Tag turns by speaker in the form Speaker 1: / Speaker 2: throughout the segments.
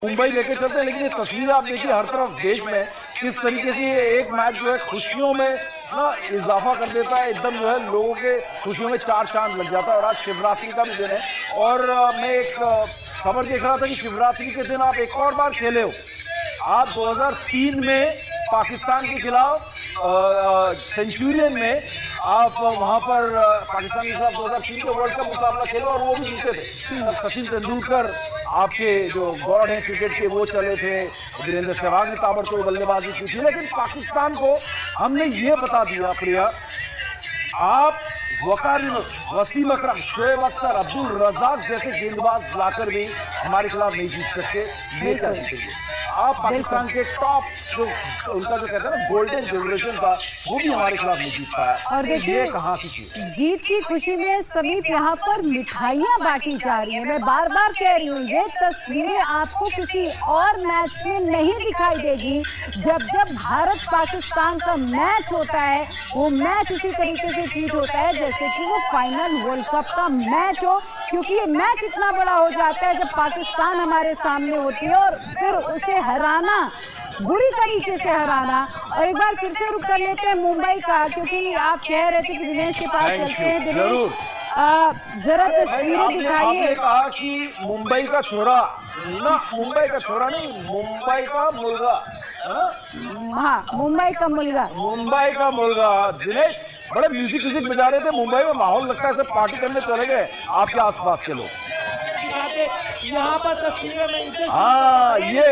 Speaker 1: मुंबई लेके चलते हैं, लेकिन ये तस्वीर आप देखिए हर तरफ देश में किस तरीके से ये एक मैच जो है खुशियों में ना इजाफा कर देता है। एकदम जो है लोगों के खुशियों में चार चांद लग जाता है। और आज शिवरात्रि का भी दिन है और मैं एक खबर देख रहा था कि शिवरात्रि के दिन आप एक और बार खेले हो। आप 2003 में पाकिस्तान के खिलाफ सेंचुरियन में आप वहां पर पाकिस्तान के खिलाफ 2003 के वर्ल्ड कप मुकाबला खेले और वो भी जीते थे। सचिन तेंदुलकर आपके जो गॉड हैं क्रिकेट के वो चले थे, वीरेंद्र सहवाग ने ताबड़तोड़ बल्लेबाजी की थी। लेकिन पाकिस्तान को हमने ये बता दिया प्रिया, आप वकार यूनुस, वसीम अकरम, शोएब अख्तर, अब्दुल रज़ाक जैसे गेंदबाज लाकर भी हमारे खिलाफ नहीं जीत सकते। ये क्या जीतेंगे आप? पाकिस्तान के टॉप जो उनका जो कहते हैं ना गोल्डन जनरेशन था वो भी हमारे खिलाफ नहीं जीत पाया।
Speaker 2: और देखिए
Speaker 1: कहाँ की चीज,
Speaker 2: जीत की खुशी में समीप यहाँ पर मिठाइयाँ बांटी जा रही है। मैं बार बार कह रही हूँ ये तस्वीरें आपको किसी और मैच में नहीं दिखाई देगी। जब जब भारत पाकिस्तान का मैच होता है वो मैच इसी तरीके से ट्रीट होता है जैसे कि वो फाइनल वर्ल्ड कप का मैच हो, क्योंकि ये मैच इतना बड़ा हो जाता है जब पाकिस्तान हमारे सामने होती है और फिर उसे हराना, बुरी तरीके से हराना। और एक बार फिर से रुक कर लेते हैं मुंबई का, क्योंकि आप कह रहे थे कि दिनेश के पास चलते हैं। दिनेश जरा तस्वीरें दिखाइए।
Speaker 1: आपने कहा कि मुंबई का छोरा ना, मुंबई का छोरा नहीं, मुंबई का मुलगा।
Speaker 2: हाँ, मुंबई का मुलगा,
Speaker 1: मुंबई का मुलगा। दिनेश बड़े म्यूजिक बजा रहे थे मुंबई में, माहौल लगता है सब पार्टी करने चले गए आपके आसपास के लोग।
Speaker 3: यहाँ पर तस्वीरें में
Speaker 1: हाँ ये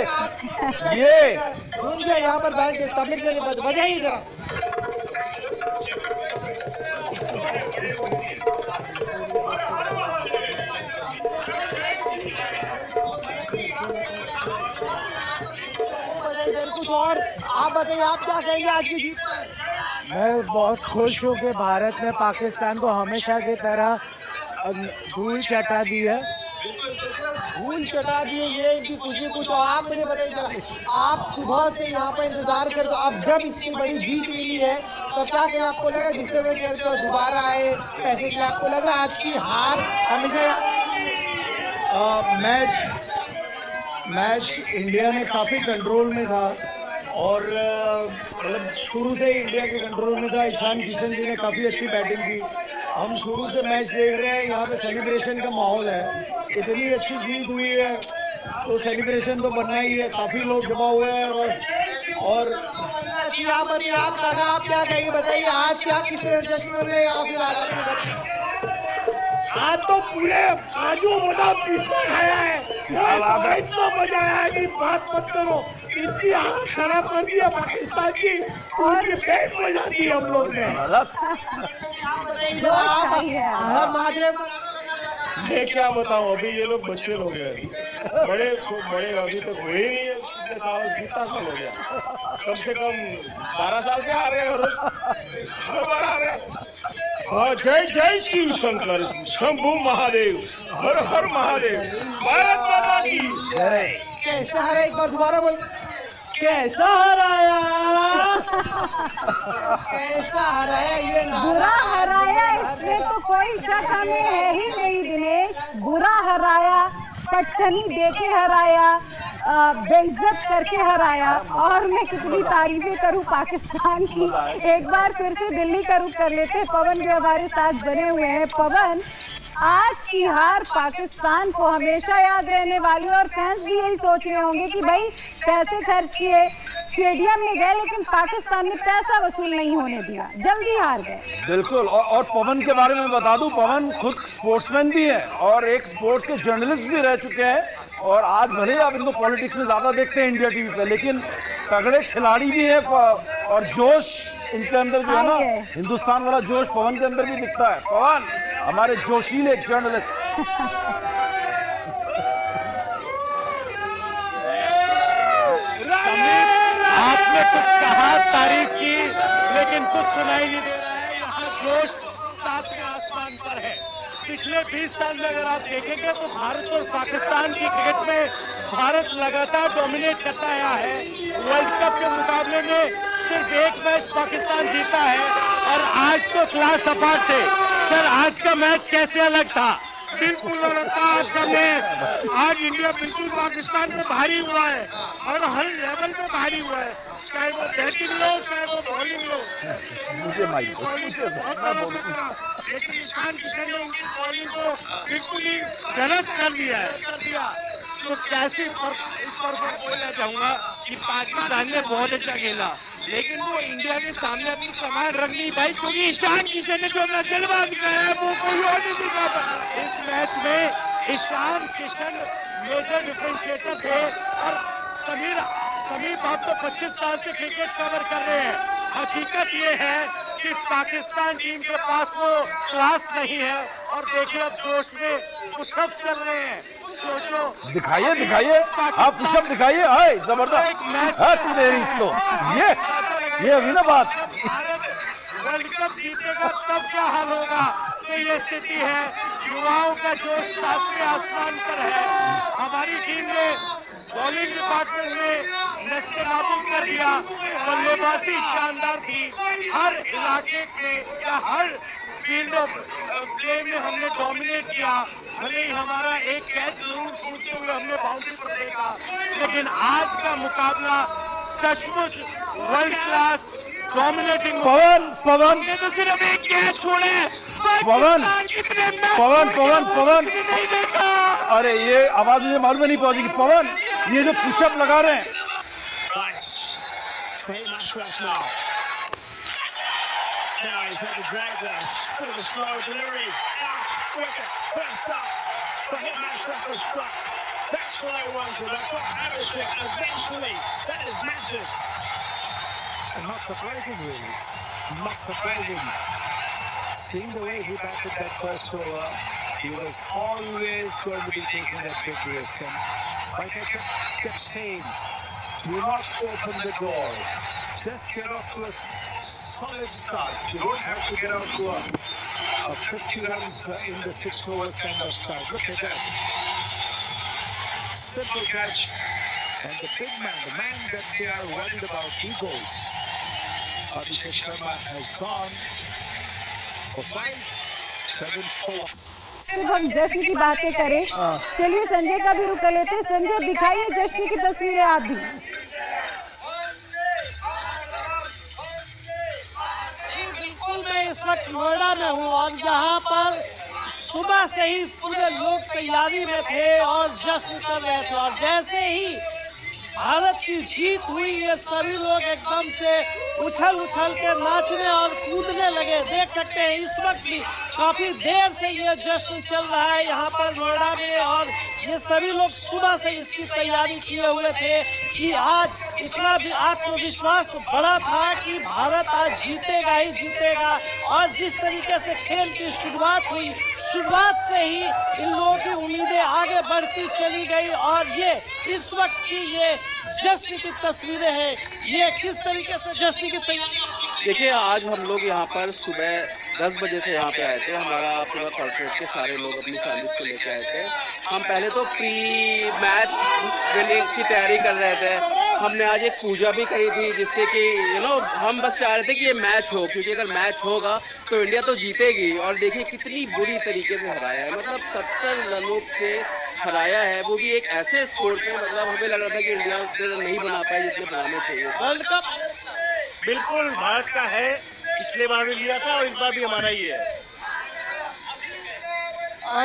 Speaker 3: यहाँ पर बैठ के तबलीग देने बजाइए जरा। कुछ और आप बताइए, आप क्या कहेंगे आज की जीत पर?
Speaker 4: मैं बहुत खुश हूँ कि भारत ने पाकिस्तान को हमेशा की तरह धूल चटा दी है।
Speaker 3: धूल चटा दिए, ये इनकी खुशी। कुछ और आप मुझे बताइए जरा, आप सुबह से यहाँ पर इंतजार कर, अब जब इतनी बड़ी जीत मिली है तो क्या क्या आपको लगा जिस तरह के दोबारा आए पैसे के? आपको लग रहा है आज की हार हमेशा
Speaker 4: मैच इंडिया ने काफ़ी कंट्रोल में था और मतलब शुरू से ही इंडिया के कंट्रोल में था। ईशान किशन जी ने काफ़ी अच्छी बैटिंग की। हम शुरू से मैच देख रहे हैं, यहाँ पे सेलिब्रेशन का माहौल है। इतनी अच्छी जीत हुई है तो सेलिब्रेशन तो बनना ही है। काफ़ी लोग जमा हुए हैं और
Speaker 3: आप क्या कहेंगे बताइए, आज क्या किस तरह जश्न कर रहे हैं आप? फिर
Speaker 4: आज तो पूरे काजू बादाम पिस्ता खाया है, इतना मजा आया है कि बात मत करो। इतनी हालत खराब कर दिया पाकिस्तान की और पेट में जाती है हम लोग ने। मैं क्या बताऊं, अभी ये लोग बच्चे लोग हैं, बड़े अभी तक हुए ही नहीं है। कितना साल हो गया? कम से कम 12 साल से आ रहे हैं और आ रहे हैं। जय जय शिव शंकर, शंभू महादेव, हर हर महादेव, भारत माता की जय।
Speaker 3: कैसा हरा, एक बार दोबारा बोल।
Speaker 4: कैसा हराया
Speaker 3: कैसा हराया? ये
Speaker 2: बुरा हराया, इसमें तो कोई शक हमें है ही नहीं दिनेश। बुरा हराया, पटकनी देके हराया, बेइज्जत करके हराया। और मैं कितनी तारीफें करूं पाकिस्तान की। एक बार फिर से दिल्ली का रुख कर लेते, पवन भी हमारे साथ बने हुए हैं। पवन, आज की हार पाकिस्तान को हमेशा याद रहने वाली, और फैंस भी यही सोच रहे होंगे कि भाई पैसे खर्च किए, स्टेडियम में गए, लेकिन पाकिस्तान ने पैसा वसूल नहीं होने दिया, जल्दी हार गए।
Speaker 1: बिल्कुल। और पवन के बारे में बता दूं, पवन खुद स्पोर्ट्समैन भी है और एक स्पोर्ट्स के जर्नलिस्ट भी रह चुके हैं। और आज भले ही आप इनको पॉलिटिक्स में ज़्यादा देखते हैं इंडिया टीवी पे, लेकिन तगड़े खिलाड़ी भी हैं और जोश इनके अंदर जो है ना, हिंदुस्तान वाला जोश पवन के अंदर भी दिखता है। पवन हमारे जोशीले जर्नलिस्ट।
Speaker 4: आपने कुछ कहा, तारीफ की, लेकिन कुछ सुनाई नहीं दे रहा है। यहाँ जोश सात के आसमान पर है। पिछले 20 साल में अगर आप देखेंगे तो भारत और पाकिस्तान की क्रिकेट में भारत लगातार डोमिनेट करता आया है। वर्ल्ड कप के मुकाबले में सिर्फ एक मैच पाकिस्तान जीता है और आज तो क्लास अपार्ट थे। सर, आज का मैच कैसे अलग था?
Speaker 5: बिल्कुल आज इंडिया बिल्कुल पाकिस्तान में भारी हुआ है और हर लेवल पे भारी हुआ है, चाहे वो बैटिंग लो चाहे वो बॉलिंग लो।
Speaker 1: मुझे माइक दो,
Speaker 5: लेकिन ईशान किशन ने उनकी बॉलिंग को बिल्कुल ही गलत कर दिया है। तो कैसे इस पर बोलना चाहूंगा कि पाकिस्तान ने बहुत अच्छा खेला, लेकिन वो इंडिया के सामने अपनी कमान रख नहीं पाई, क्योंकि ईशान किशन ने जो अपना जलवा दिखाया है वो कोई और नहीं दिखा पाया। इस मैच में ईशान किशन मेजर डिफरेंशिएटर थे और समीर बाप तो 25 साल से क्रिकेट कवर कर रहे हैं। हकीकत ये है कि पाकिस्तान टीम के पास वो क्लास नहीं है और देखिए अब जोश में पुशअप चल रहे हैं। सोचो,
Speaker 1: दिखाइए आप पुशअप दिखाइए। हाय जबरदस्त है तू मेरी तो ये अभी ना बात।
Speaker 5: वर्ल्ड कप जीतेगा तब क्या हाल होगा। तो ये स्थिति है, युवाओं का जोश सातवें आसमान पर है। हमारी टीम ने बॉलिंग डिपार्टमेंट में नस्तेनाबूद कर दिया, बल्लेबाजी शानदार थी। हर इलाके में या हर फील्ड ऑफ प्ले में हमने डोमिनेट किया। भले ही हमारा एक कैच जरूर छूटते हुए हमने बाउंड्री पर देखा, लेकिन आज का मुकाबला सचमुच वर्ल्ड क्लास डोमिनेटिंग।
Speaker 1: पवन
Speaker 5: ने तो सिर्फ एक कैच छोड़े।
Speaker 1: पवन
Speaker 5: नहीं देखा।
Speaker 1: अरे ये आवाज मुझे मालूम नहीं पहुंचेगी। पवन ये जो पुशअप लगा रहे हैं,
Speaker 6: Now he's had to drag that. Bit of a slow delivery. Out. Wicket. First up. For him, that was struck. That's what I wanted. I got Harrison eventually. That is massive. And not surprising, really. Not surprising. Seeing the way he batted that first over, he was always going to be taking that big risk. And like I kept saying, do not open the door. Just get off to a solid start. You don't have to get out to a 50 runs in the 6 overs kind of start. Look at that. Simple catch. And the big man, the man that they are worried about, he goes. Abhishek Sharma has gone for 5-7-4.
Speaker 2: सिर्फ हम जश्न की बातें करें, चलिए संजय का भी रुख कर लेते हैं। संजय दिखाइए जश्न की तस्वीरें आप भी।
Speaker 3: बिल्कुल, मैं इस वक्त नोएडा में हूँ और यहाँ पर सुबह से ही पूरे लोग तैयारी में थे और जश्न कर रहे थे। और जैसे ही भारत की जीत हुई, ये सभी लोग एकदम से उछल के नाचने और कूदने लगे। देख सकते हैं इस वक्त भी काफी देर से ये जश्न चल रहा है यहाँ पर नोएडा में, और ये सभी लोग सुबह से इसकी तैयारी किए हुए थे कि आज इतना भी आत्मविश्वास बड़ा था कि भारत आज जीतेगा ही जीतेगा। और जिस तरीके से खेल की शुरुआत हुई, शुरुआत से ही इन लोगों की उम्मीदें आगे बढ़ती चली गई। और ये इस वक्त की ये जश्न की तस्वीरें हैं। ये किस तरीके से जश्न की तैयारी।
Speaker 7: देखिए, आज हम लोग यहाँ पर सुबह 10 बजे से यहाँ पे आए थे। हमारा पूरा कॉर्पोरेट के सारे लोग अपनी फैमिली को लेकर आए थे। हम पहले तो प्री मैच विनिंग की तैयारी कर रहे थे। हमने आज एक पूजा भी करी थी, जिससे कि हम बस चाह रहे थे कि ये मैच हो, क्योंकि अगर मैच होगा तो इंडिया तो जीतेगी। और देखिए कितनी बुरी तरीके से हराया है, मतलब 70 रनों से हराया है, वो भी एक ऐसे स्कोर पे। मतलब हमें लग रहा था कि इंडिया उतने रन नहीं बना पाए जितने बनाने चाहिए।
Speaker 5: वर्ल्ड कप बिल्कुल भारत का है, पिछले बार भी लिया था और इस बार भी हमारा ही है।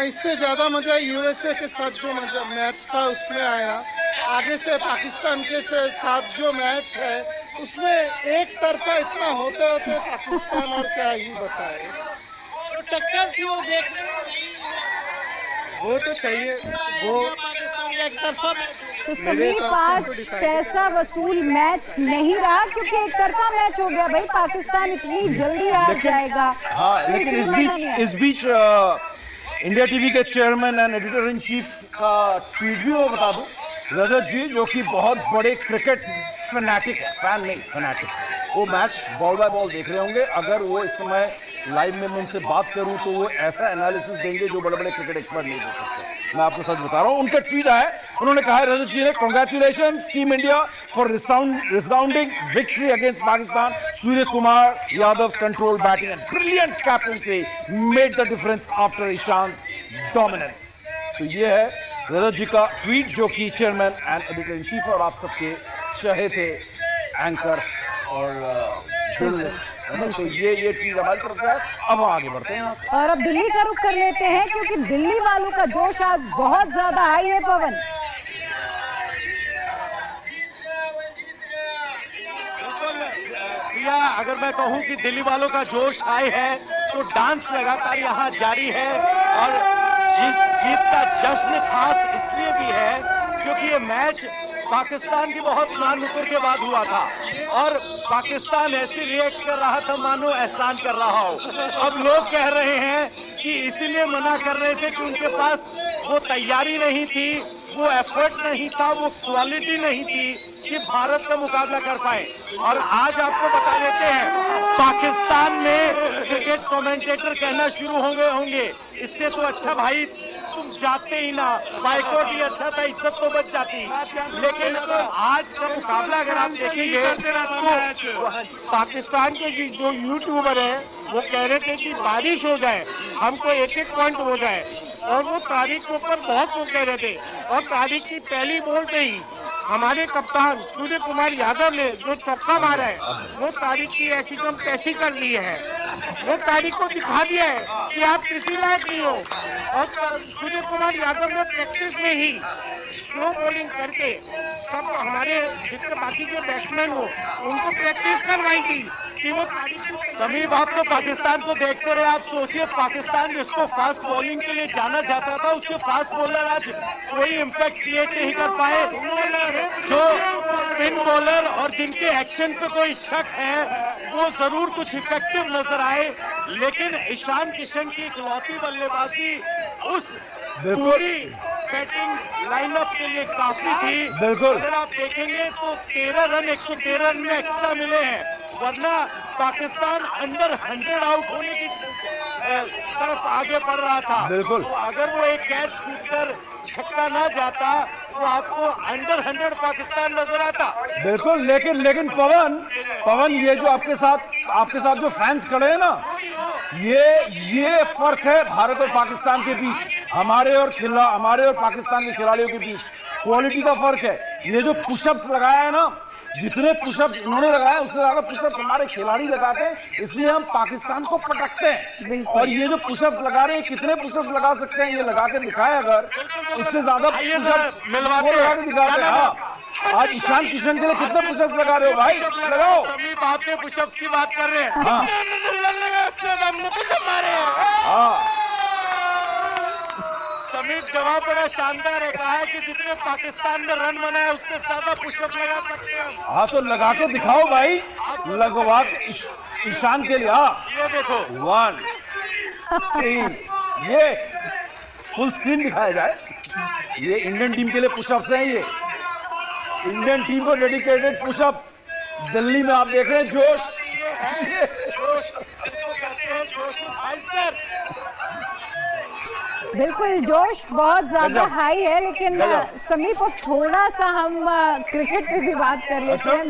Speaker 3: इससे ज्यादा मजा यूएसए के साथ जो मैच था उसमें आया। आगे से पाकिस्तान के साथ जो मैच है उसमें एक तरफा इतना होते पाकिस्तान और क्या ही बताए। तो टक्कर थी वो देखने वो तो चाहिए, वो एक तरफा।
Speaker 2: तो सभी पास पैसा वसूल मैच नहीं रहा, क्योंकि एक तरफा मैच हो गया। भाई पाकिस्तान इतनी जल्दी आ जाएगा।
Speaker 1: हाँ, लेकिन इस बीच इंडिया टीवी के chairman and editor in chief का ट्वीट भी मैं बता दूं, रजत जी जो कि बहुत बड़े क्रिकेट फैनेटिक है, फैन नहीं फैनेटिक, वो मैच बॉल बाय बॉल देख रहे होंगे। अगर वो इस समय लाइव में मैं उनसे बात करूं तो वो ऐसा एनालिसिस देंगे जो बड़े बड़े क्रिकेट एक्सपर्ट नहीं दे सकते। मैं आपको सच बता रहा हूँ। उनका ट्वीट है, उन्होंने कहा है रजत जी ने, congratulations team India for resounding victory against Pakistan. Surya Kumar Yadav control batting and brilliant captaincy made the difference after Ishant dominance. तो ये है रजत जी का ट्वीट, जो कि chairman and editor in chief और आप सबके चाहे थे एंकर और तो ये ट्वीट हमारी तरफ से है। अब हम आगे बढ़ते हैं
Speaker 2: और अब दिल्ली का रुख कर लेते हैं, क्योंकि दिल्ली वालों का जोश आज बहुत ज्यादा हाई है। पवन,
Speaker 5: प्रिया, अगर मैं कहूं कि दिल्ली वालों का जोश हाई है तो डांस लगातार यहाँ जारी है और जीत का जश्न खास इसलिए भी है क्योंकि ये मैच पाकिस्तान की बहुत नुकुर के बाद हुआ था और पाकिस्तान ऐसे रिएक्ट कर रहा था मानो एहसान कर रहा हो। अब लोग कह रहे हैं कि इसीलिए मना कर रहे थे कि उनके पास वो तैयारी नहीं थी, वो एफर्ट नहीं था, वो क्वालिटी नहीं थी कि भारत का मुकाबला कर पाए। और आज आपको बता देते हैं, पाकिस्तान में क्रिकेट कमेंटेटर कहना शुरू होंगे इससे तो अच्छा भाई तुम जाते ही ना, बाइकआउट ही अच्छा था, इज्जत तो बच जाती। लेकिन आज का मुकाबला अगर आप देखेंगे तो पाकिस्तान के जो यूट्यूबर है वो कह रहे थे कि बारिश हो जाए, हमको एक पॉइंट हो जाए, और वो तारीख के ऊपर बहुत लोग कह रहे थे। और तारीख की पहली बॉल पे ही हमारे कप्तान सूर्य कुमार यादव ने जो चौका मारा है वो तारीख की ऐसी कम तैसी कर ली है, वो तारीख को दिखा दिया है कि आप किसी लायक नहीं हो। और सूर्य कुमार यादव ने प्रैक्टिस में ही स्लो बॉलिंग करके सब हमारे जितने बाकी के बैट्समैन हो उनको प्रैक्टिस करवाई थी कि वो समीप आप तो पाकिस्तान को देखते रहे। आप सोचिए, पाकिस्तान जिसको फास्ट बॉलिंग के लिए जाना जाता था उसके फास्ट बॉलर आज कोई इम्पैक्ट क्रिएट नहीं कर पाए। जो स्पिन बॉलर और जिनके एक्शन पे कोई शक है वो जरूर कुछ इफेक्टिव नजर आए, लेकिन ईशान किशन की इकलौती बल्लेबाजी उस पूरी बैटिंग लाइनअप के लिए काफी थी।
Speaker 1: बिल्कुल,
Speaker 5: अगर आप देखेंगे तो 13 रन 113 रन में एक्स्ट्रा मिले हैं, वरना पाकिस्तान अंडर 100 आउट होने की तरफ आगे बढ़ रहा था।
Speaker 1: बिल्कुल,
Speaker 5: तो अगर वो एक कैच छूटकर छक्का ना जाता तो आपको अंडर 100 पाकिस्तान नजर आता।
Speaker 1: बिल्कुल। लेकिन पवन ये जो आपके साथ जो फैंस खड़े हैं ना, ये फर्क है भारत और पाकिस्तान के बीच, हमारे और पाकिस्तान के खिलाड़ियों के बीच क्वालिटी का फर्क है। ये जो पुशअप्स लगाया है ना, जितने पुशअप्स इन्होंने लगाए उससे ज्यादा पुशअप्स हमारे खिलाड़ी लगाते हैं, इसलिए हम पाकिस्तान को पटकते हैं। और ये जो पुशअप्स लगा रहे हैं, कितने पुशअप्स लगा सकते हैं ये लगा के दिखाए, अगर उससे ज्यादा पुशअप्स लगा के दिखाते हैं। हाँ, आज ईशान किशन के लिए कितने पुशअप्स लगा रहे हो भाई, लगाओ।
Speaker 5: सभी बात में पुशअप्स की बात कर रहे हैं।
Speaker 1: हाँ, हाँ,
Speaker 5: समीप जवाब बड़ा शानदार है, कहा है कि जितने पाकिस्तान में रन बनाए उससे ज्यादा पुशअप लगा सकते हैं।
Speaker 1: हाँ, तो लगा के दिखाओ भाई, लगवा ईशान के लिए। हाँ,
Speaker 5: ये देखो
Speaker 1: 1 3, ये फुल स्क्रीन दिखाया जाए। ये इंडियन टीम के लिए पुशअप्स हैं, ये इंडियन टीम को डेडिकेटेड पुशअप्स। दिल्ली में आप देख रहे हैं जोश,
Speaker 5: इसको कहते हैं जोश।
Speaker 2: बिल्कुल जोश बहुत ज्यादा हाई है। लेकिन समीप को थोड़ा सा हम क्रिकेट पे भी बात कर लेते हैं।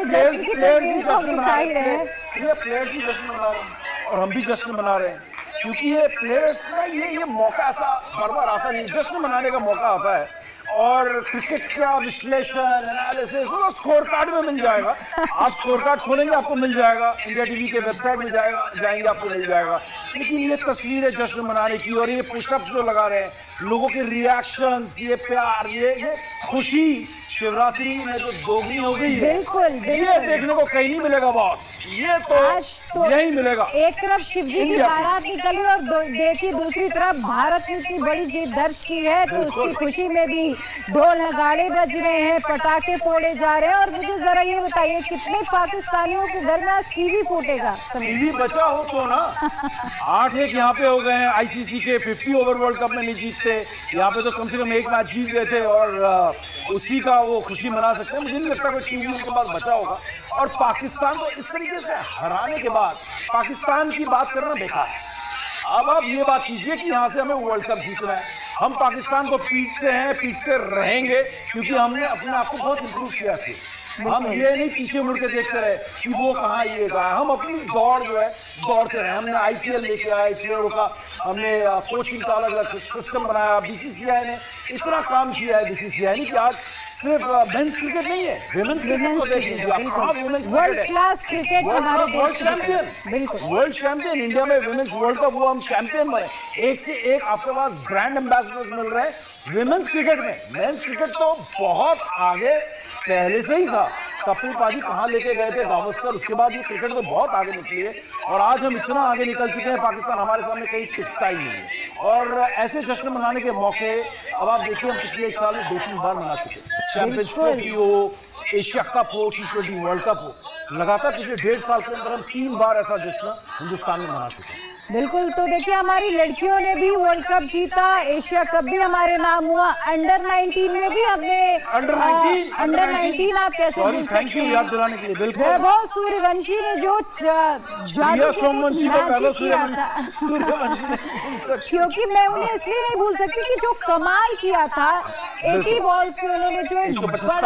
Speaker 1: प्लेयर्स की जश्न मना रहे हैं और हम भी जश्न मना रहे हैं, क्योंकि ये प्लेयर्स का ये मौका ऐसा बार बार आता नहीं, जश्न मनाने का मौका आता है। और क्रिकेट का विश्लेषण, एनालिसिस वो स्कोर कार्ड में मिल जाएगा। आप स्कोर कार्ड खोलेंगे आपको मिल जाएगा, इंडिया टीवी के वेबसाइट में जाएंगे आपको मिल जाएगा। लेकिन ये तस्वीर है जश्न मनाने की, और ये पुशअप्स जो लगा रहे हैं, लोगों के रिएक्शंस, ये प्यार, ये खुशी शिवरात्रि में जो दोगुनी हो गई है, ये देखने को कहीं नहीं मिलेगा बॉस। ये तो यही मिलेगा।
Speaker 2: एक तरफ शिव जी की बारात निकली और देखिए दूसरी तरफ भारत ने इतनी बड़ी जीत दर्ज की है, तो उसकी खुशी में भी ढोल नगाड़े बज रहे हैं, पटाखे फोड़े जा रहे हैं। और मुझे जरा ये बताइए, कितने पाकिस्तानियों के घर में आज टीवी फूटेगा?
Speaker 1: टीवी बचा हो तो ना। 8-1 यहाँ पे हो गए हैं। आईसीसी के 50 ओवर वर्ल्ड कप में नहीं जीतते, यहाँ पे तो कम से कम एक मैच जीत गए थे, और उसी का वो खुशी मना सकते हैं। मुझे नहीं लगता कोई टीवी उनके पास बचा होगा। और पाकिस्तान को इस तरीके से हराने के बाद पाकिस्तान की बात करना बेकार है। अब आप ये बात कीजिए कि यहाँ से हमें वर्ल्ड कप जीतना है, हम पाकिस्तान को पीटते हैं, पीटते रहेंगे, क्योंकि हमने अपने आप को बहुत इंप्रूव किया था। हम ये नहीं पीछे मुड़ के देखते रहे कि वो कहाँ ये कहाँ, हम अपनी दौड़ जो है दौड़ते रहे। हमने IPL लेके आए प्लेयरों का, हमने कोचिंग का अलग अलग सिस्टम बनाया। BCCI ने इतना काम किया है, BCCI ने, कि आज सिर्फ मेंस क्रिकेट नहीं है, विमेंस क्रिकेट को देख लीजिए आप, कहाँ विमेंस
Speaker 2: वर्ल्ड क्लास क्रिकेट हमारे
Speaker 1: वर्ल्ड
Speaker 2: देश में
Speaker 1: चैंपियन,
Speaker 2: बिल्कुल
Speaker 1: वर्ल्ड चैंपियन इंडिया में विमेंस वर्ल्ड कप, वो हम चैंपियन बने। एक से एक आपके पास ब्रांड एम्बेसडर्स मिल रहे हैं विमेंस क्रिकेट में। मेंस क्रिकेट तो बहुत आगे पहले से ही था। कपिल पाजी कहाँ लेके गए थे, गावस्कर, उसके बाद ये क्रिकेट तो बहुत आगे निकली है। और आज हम इतना आगे निकल चुके हैं, पाकिस्तान हमारे सामने कहीं टिकता ही नहीं है। और ऐसे जश्न मनाने के मौके अब आप देखिए, हम पिछले एक साल में 2-3 बार मना चुके हैं। चैंपियंस ट्रॉफी हो, एशिया कप हो, T20 वर्ल्ड कप हो, लगातार पिछले 1.5 साल के अंदर हम 3 बार ऐसा जश्न हिंदुस्तान में मना चुके हैं।
Speaker 2: बिल्कुल। तो देखिए, हमारी लड़कियों ने भी वर्ल्ड कप जीता, एशिया कप भी हमारे नाम हुआ, अंडर 19 में भी हमने अंडर 19 आप कैसे भूल सकते हैं,
Speaker 1: याद दिलाने के लिए। बिल्कुल,
Speaker 2: वैभव सूर्यवंशी ने जो जादू किया था, क्योंकि मैं उन्हें इसलिए नहीं भूल सकती कि जो कमाल किया था 80 बॉल्स पे उन्होंने जो 175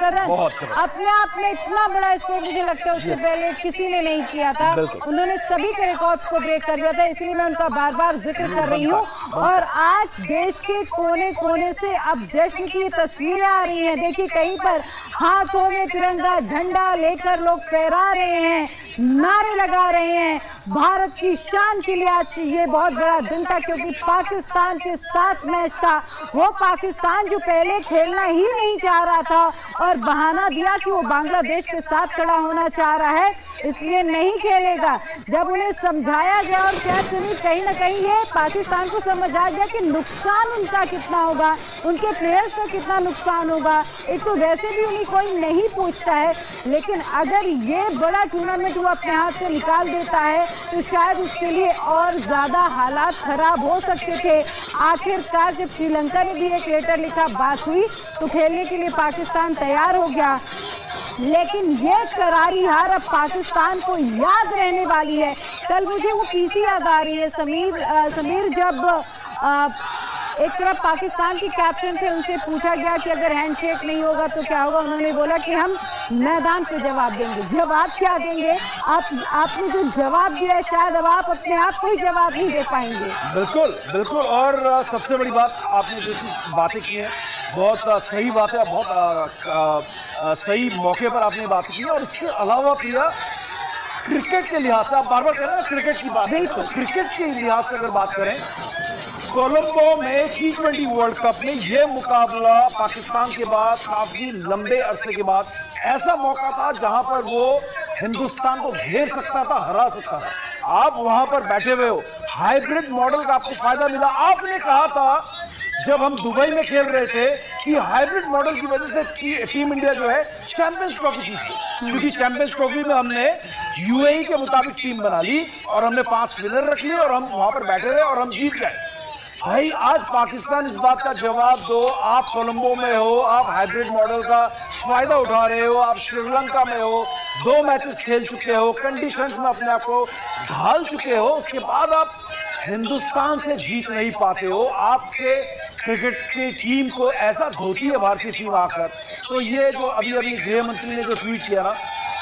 Speaker 2: रन, अपने आप में इतना बड़ा स्कोर मुझे लगता है उससे पहले किसी ने नहीं किया था। उन्होंने सभी के रिकॉर्ड्स को ब्रेक कर दिया था, इसलिए मैं उनका बार बार जिक्र कर रही हूँ। और आज देश के कोने कोने से अब जश्न की तस्वीरें आ रही हैं। देखिए, कहीं पर हाथों में तिरंगा झंडा लेकर लोग फहरा रहे हैं, नारे लगा रहे हैं। भारत की शान के लिए आज ये बहुत बड़ा दिन था, क्योंकि पाकिस्तान के साथ मैच था। वो पाकिस्तान जो पहले खेलना ही नहीं चाह रहा था और बहाना दिया कि वो बांग्लादेश के साथ खड़ा होना चाह रहा है, इसलिए नहीं खेलेगा। जब उन्हें समझाया गया और शायद कहीं ना कहीं ये पाकिस्तान को समझा गया कि नुकसान उनका कितना होगा, उनके प्लेयर्स का कितना नुकसान होगा। एक तो वैसे भी उन्हें कोई नहीं पूछता है, लेकिन अगर ये बड़ा टूर्नामेंट वो अपने हाथ से निकाल देता है तो शायद उसके लिए और ज़्यादा हालात खराब हो सकते थे। आखिरकार जब श्रीलंका ने भी एक लेटर लिखा, बात हुई, तो खेलने के लिए पाकिस्तान तैयार हो गया। लेकिन ये करारी हार अब पाकिस्तान को याद रहने वाली है। कल मुझे वो PC याद आ रही है, समीर जब एक तरफ पाकिस्तान के कैप्टन थे, उनसे पूछा गया कि अगर हैंडशेक नहीं होगा तो क्या होगा, उन्होंने बोला कि हम मैदान पे जवाब देंगे। जवाब क्या देंगे? आपने जो जवाब दिया है, शायद अब आप अपने आप को ही जवाब नहीं दे पाएंगे।
Speaker 1: बिल्कुल बिल्कुल। और सबसे बड़ी बात, आपने जो बातें की हैं बहुत सही बात है, बहुत सही मौके पर आपने बात की है। और इसके अलावा प्रिया, क्रिकेट के लिहाज से आप बार बार कह रहे हैं क्रिकेट की बात, क्रिकेट के लिहाज से अगर बात करें, कोलंबो में T20 वर्ल्ड कप में यह मुकाबला पाकिस्तान के बाद काफी लंबे अरसे के बाद ऐसा मौका था जहां पर वो हिंदुस्तान को घेर सकता था, हरा सकता था। आप वहां पर बैठे हुए हो, हाइब्रिड मॉडल का आपको फायदा मिला। आपने कहा था जब हम दुबई में खेल रहे थे कि हाइब्रिड मॉडल की वजह से टीम इंडिया जो है चैंपियंस ट्रॉफी जीती, क्योंकि चैंपियंस ट्रॉफी में हमने UAE के मुताबिक टीम बना ली और हमने 5 विनर रख लिए और हम वहां पर बैठे रहे और हम जीत गए। भाई, आज पाकिस्तान इस बात का जवाब दो। आप कोलंबो में हो, आप हाइब्रिड मॉडल का फायदा उठा रहे हो, आप श्रीलंका में हो, 2 मैचेस खेल चुके हो, कंडीशंस में अपने आप को ढाल चुके हो, उसके बाद आप हिंदुस्तान से जीत नहीं पाते हो। आपके क्रिकेट की टीम को ऐसा धोती है भारतीय टीम आकर। तो ये जो अभी गृह मंत्री ने जो ट्वीट किया ना,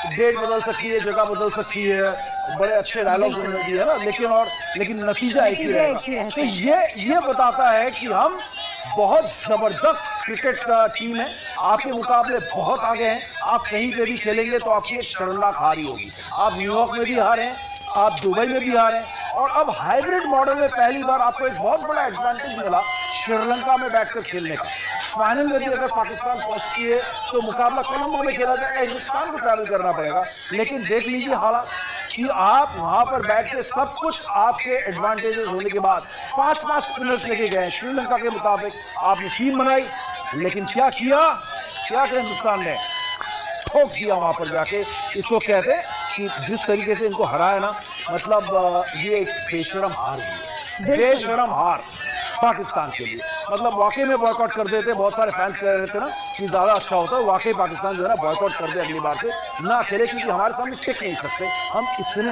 Speaker 1: डेट बदल सकती है, जगह बदल सकती है, बड़े अच्छे डायलॉग उन्होंने दिए है ना, लेकिन नतीजा एक ही रहेगा। तो ये बताता है कि हम बहुत जबरदस्त क्रिकेट टीम है, आपके मुकाबले बहुत आगे हैं। आप कहीं पे भी खेलेंगे तो आपकी एक शर्मनाक हार ही होगी। आप न्यूयॉर्क में भी हारे हैं, आप दुबई में भी हारे हैं, और अब हाइब्रिड मॉडल में पहली बार आपको एक बहुत बड़ा एडवांटेज मिला श्रीलंका में बैठकर खेलने का। फाइनल में भी अगर पाकिस्तान पहुंचती है तो मुकाबला कोलंबो में खेला जाएगा, हिंदुस्तान को ट्रैवल करना पड़ेगा। लेकिन देख लीजिए हालात कि आप वहां पर बैठ के सब कुछ आपके एडवांटेजेस होने के बाद 5-5 स्पिनर्स लेके गए श्रीलंका के मुताबिक। आपने टीम बनाई, लेकिन क्या किया हिंदुस्तान ने? ठोक दिया वहां पर जाके। इसको कहते हैं कि जिस तरीके से इनको हराया ना, मतलब ये एक बेशरम हार हुई, बेशरम हार पाकिस्तान के लिए। मतलब वाकई में बॉयकॉट कर देते। बहुत सारे फैंस कह रहे थे ना कि ज़्यादा अच्छा होता है वाकई पाकिस्तान जो है ना बॉयकॉट कर दे, अगली बार से ना खेले, क्योंकि हमारे सामने टिक नहीं सकते। हम इतने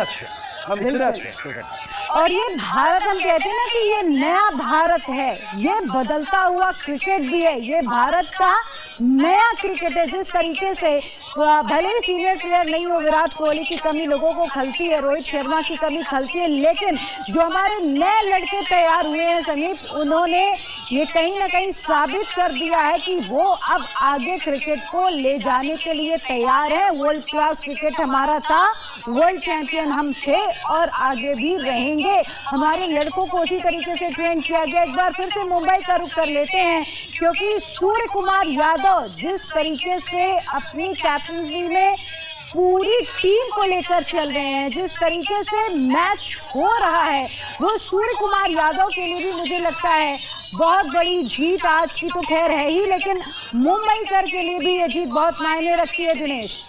Speaker 1: अच्छे क्रिकेट।
Speaker 2: और ये भारत, हम कहते हैं ना कि ये नया भारत है, ये बदलता हुआ क्रिकेट भी है, ये भारत का नया क्रिकेट है। जिस तरीके से भले ही सीनियर प्लेयर नहीं हो, विराट कोहली की कमी लोगों को खलती है, रोहित शर्मा की कमी खलती है, लेकिन जो हमारे नए लड़के तैयार हुए हैं समीप, उन्होंने ये कहीं ना कहीं साबित कर दिया है कि वो अब आगे क्रिकेट को ले जाने के लिए तैयार है। वर्ल्ड क्लास क्रिकेट हमारा था, वर्ल्ड चैंपियन हम थे और आगे भी रहेंगे। हमारे लड़कों को उसी तरीके से ट्रेन किया गया। एक बार फिर से मुंबई का रुख कर लेते हैं, क्योंकि सूर्य कुमार यादव जिस तरीके से अपनी कैप्टनसी में पूरी टीम को लेकर चल रहे हैं, जिस तरीके से मैच हो रहा है, वो सूर्य कुमार यादव के लिए भी मुझे लगता है बहुत बड़ी जीत। आज की तो खैर है ही, लेकिन मुंबई कर के लिए भी ये जीत बहुत मायने रखती है। दिनेश,